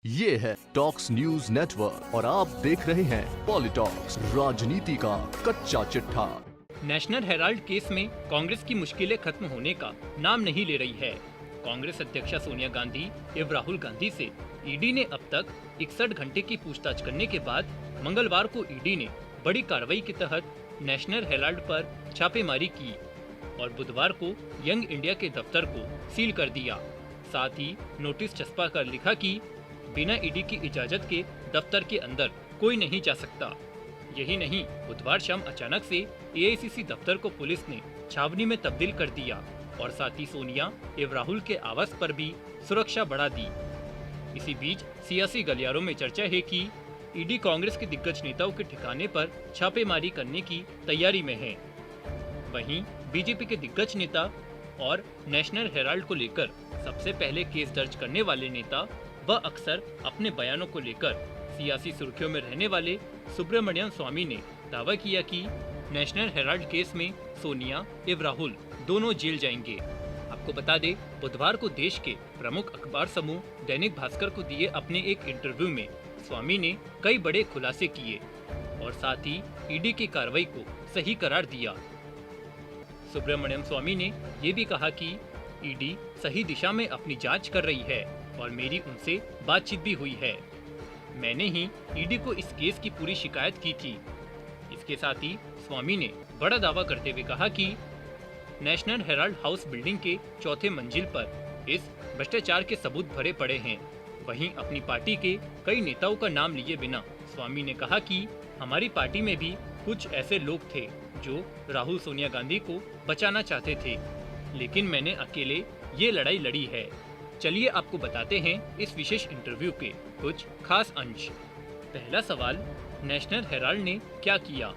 ये है talks news network और आप देख रहे हैं पॉलिटॉक्स, राजनीति का कच्चा चिट्ठा। नेशनल हेराल्ड केस में कांग्रेस की मुश्किलें खत्म होने का नाम नहीं ले रही है। कांग्रेस अध्यक्षा सोनिया गांधी एवं राहुल गांधी से ईडी ने अब तक 61 घंटे की पूछताछ करने के बाद मंगलवार को ईडी ने बड़ी कार्रवाई के तहत नेशनल हेराल्ड पर छापेमारी की और बुधवार को यंग इंडिया के दफ्तर को सील कर दिया। साथ ही नोटिस छपा कर लिखा कि बिना ईडी की इजाजत के दफ्तर के अंदर कोई नहीं जा सकता। यही नहीं, बुधवार शाम अचानक से एआईसीसी दफ्तर को पुलिस ने छावनी में तब्दील कर दिया और साथ ही सोनिया एवं राहुल के आवास पर भी सुरक्षा बढ़ा दी। इसी बीच सियासी गलियारों में चर्चा है कि ईडी कांग्रेस के दिग्गज नेताओं के ठिकाने पर छापेमारी करने की तैयारी में है। वहीं बीजेपी के दिग्गज नेता और नेशनल हेराल्ड को लेकर सबसे पहले केस दर्ज करने वाले नेता व अक्सर अपने बयानों को लेकर सियासी सुर्खियों में रहने वाले सुब्रमण्यम स्वामी ने दावा किया कि नेशनल हेराल्ड केस में सोनिया एवं राहुल दोनों जेल जाएंगे। आपको बता दें, बुधवार को देश के प्रमुख अखबार समूह दैनिक भास्कर को दिए अपने एक इंटरव्यू में स्वामी ने कई बड़े खुलासे किए और साथ ही ईडी की कार्रवाई को सही करार दिया। सुब्रमण्यम स्वामी ने ये भी कहा कि ईडी सही दिशा में अपनी जांच कर रही है और मेरी उनसे बातचीत भी हुई है। मैंने ही ईडी को इस केस की पूरी शिकायत की थी। इसके साथ ही स्वामी ने बड़ा दावा करते हुए कहा कि नेशनल हेराल्ड हाउस बिल्डिंग के चौथे मंजिल पर इस भ्रष्टाचार के सबूत भरे पड़े हैं। वहीं अपनी पार्टी के कई नेताओं का नाम लिए बिना स्वामी ने कहा कि हमारी पार्टी में भी कुछ ऐसे लोग थे जो राहुल सोनिया गांधी को बचाना चाहते थे, लेकिन मैंने अकेले ये लड़ाई लड़ी है। चलिए आपको बताते हैं इस विशेष इंटरव्यू के कुछ खास अंश। पहला सवाल, नेशनल हेराल्ड ने क्या किया?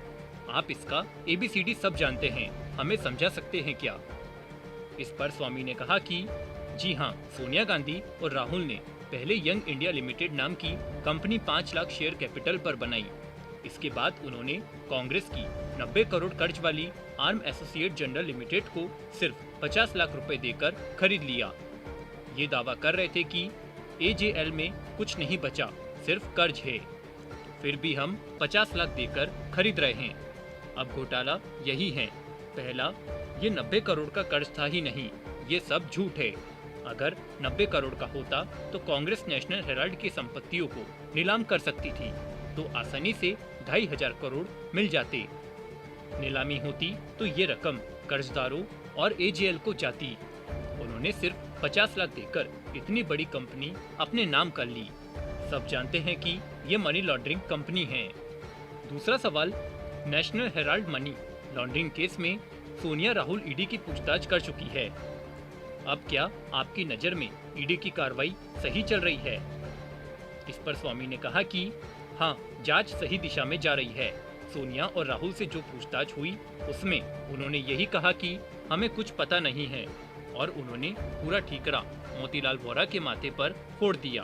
आप इसका ABCD सब जानते हैं, हमें समझा सकते हैं क्या? इस पर स्वामी ने कहा कि जी हाँ, सोनिया गांधी और राहुल ने पहले यंग इंडिया लिमिटेड नाम की कंपनी 5 लाख शेयर कैपिटल पर बनाई। इसके बाद उन्होंने कांग्रेस की 90 करोड़ कर्ज वाली आर्म एसोसिएट जनरल लिमिटेड को सिर्फ 50 लाख रुपए देकर खरीद लिया। ये दावा कर रहे थे कि AJL में कुछ नहीं बचा, सिर्फ कर्ज है। फिर भी हम 50 लाख देकर खरीद रहे हैं। अब घोटाला यही है। पहला, ये 90 करोड़ का कर्ज था ही नहीं, ये सब झूठ है। अगर 90 करोड़ का होता तो कांग्रेस नेशनल हेराल्ड की संपत्तियों को नीलाम कर सकती थी, तो आसानी से 2500 करोड़ मिल जाते। नीलामी होती तो ये रकम कर्जदारों और AJL को जाती। उन्होंने सिर्फ 50 लाख देकर इतनी बड़ी कंपनी अपने नाम कर ली। सब जानते हैं कि ये मनी लॉन्ड्रिंग कंपनी है। दूसरा सवाल, national Herald money laundering case में सोनिया राहुल ईडी की पूछताछ कर चुकी है। अब क्या आपकी नज़र में ईडी की कार्रवाई सही चल रही है? इस पर स्वामी ने कहा कि हाँ, जांच सही दिशा में जा रही है। सोनिया और राहुल से जो पूछताछ हुई उसमें उन्होंने यही कहा कि हमें कुछ पता नहीं है और उन्होंने पूरा ठीकरा मोतीलाल वोरा के माथे पर फोड़ दिया।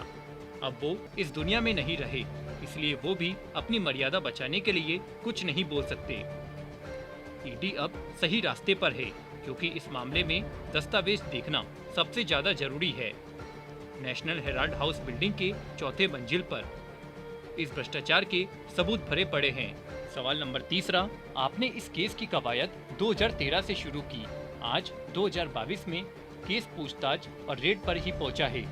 अब वो इस दुनिया में नहीं रहे, इसलिए वो भी अपनी मर्यादा बचाने के लिए कुछ नहीं बोल सकते। ईडी अब सही रास्ते पर है क्योंकि इस मामले में दस्तावेज देखना सबसे ज्यादा जरूरी है। नेशनल हेराल्ड हाउस बिल्डिंग के चौथे मंजिल पर इस भ्रष्टाचार के सबूत भरे पड़े हैं। सवाल नंबर तीसरा, आपने इस केस की कवायद 2013 से शुरू की। आज 2022 में केस पूछताछ और रेड पर ही पहुंचा है।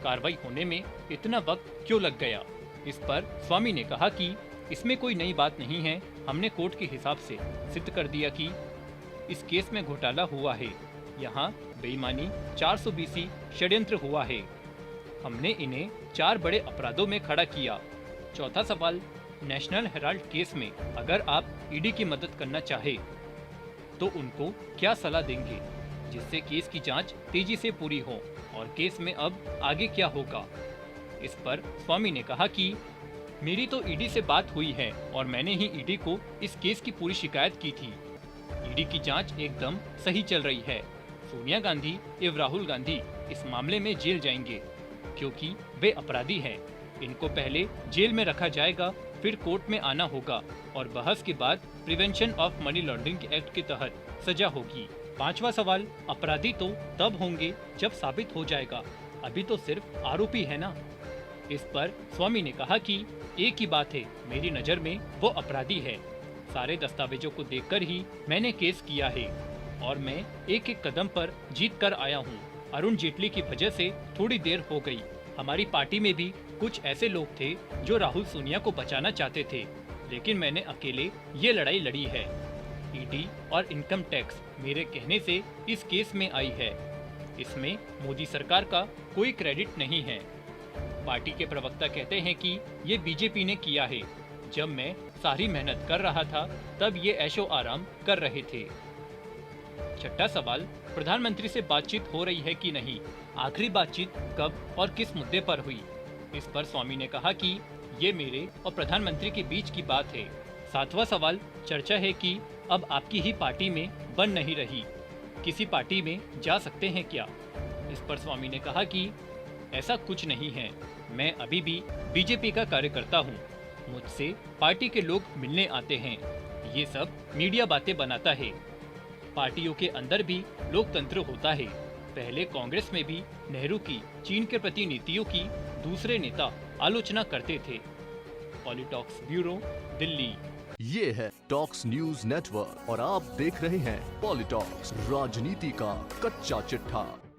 कार्रवाई होने में इतना वक्त क्यों लग गया? इस पर स्वामी ने कहा कि इसमें कोई नई बात नहीं है। हमने कोर्ट के हिसाब से सिद्ध कर दिया कि इस केस में घोटाला हुआ है। यहाँ बेईमानी 420 षड्यंत्र हुआ है। हमने इन्हें 4 बड़े अपराधों में खड़ा किया। चौथा सवाल, नेशनल हेराल्ड केस में अगर आप ईडी की मदद करना चाहे तो उनको क्या सलाह देंगे जिससे केस की जांच तेजी से पूरी हो और केस में अब आगे क्या होगा? इस पर स्वामी ने कहा कि मेरी तो ईडी से बात हुई है और मैंने ही ईडी को इस केस की पूरी शिकायत की थी। ईडी की जांच एकदम सही चल रही है। सोनिया गांधी एवं राहुल गांधी इस मामले में जेल जाएंगे क्योंकि वे अपराधी हैं। इनको पहले जेल में रखा जाएगा, फिर कोर्ट में आना होगा और बहस के बाद prevention of money laundering act के तहत सजा होगी। पांचवा सवाल, अपराधी तो तब होंगे जब साबित हो जाएगा, अभी तो सिर्फ आरोपी है ना। इस पर स्वामी ने कहा कि एक ही बात है, मेरी नज़र में वो अपराधी है। सारे दस्तावेजों को देखकर ही मैंने केस किया है और मैं एक एक कदम पर जीत कर आया हूँ। अरुण जेटली की वजह से थोड़ी देर हो गई। हमारी पार्टी में भी कुछ ऐसे लोग थे जो राहुल सोनिया को बचाना चाहते थे, लेकिन मैंने अकेले ये लड़ाई लड़ी है। ईडी और इनकम टैक्स मेरे कहने से इस केस में आई है। इसमें मोदी सरकार का कोई क्रेडिट नहीं है। पार्टी के प्रवक्ता कहते हैं कि ये बीजेपी ने किया है। जब मैं सारी मेहनत कर रहा था तब ये ऐशो आराम कर रहे थे। छठा सवाल, प्रधानमंत्री से बातचीत हो रही है कि नहीं? आखिरी बातचीत कब और किस मुद्दे पर हुई? इस पर स्वामी ने कहा कि ये मेरे और प्रधानमंत्री के बीच की बात है। सातवां सवाल, चर्चा है कि अब आपकी ही पार्टी में बन नहीं रही, किसी पार्टी में जा सकते हैं क्या? इस पर स्वामी ने कहा कि ऐसा कुछ नहीं है, मैं अभी भी बीजेपी का कार्यकर्ता हूँ। मुझसे पार्टी के लोग मिलने आते हैं। ये सब मीडिया बातें बनाता है। पार्टियों के अंदर भी लोकतंत्र होता है। पहले कांग्रेस में भी नेहरू की चीन के प्रति नीतियों की दूसरे नेता आलोचना करते थे। पॉलिटॉक्स ब्यूरो, दिल्ली। ये है टॉक्स न्यूज नेटवर्क और आप देख रहे हैं पॉलिटॉक्स, राजनीति का कच्चा चिट्ठा।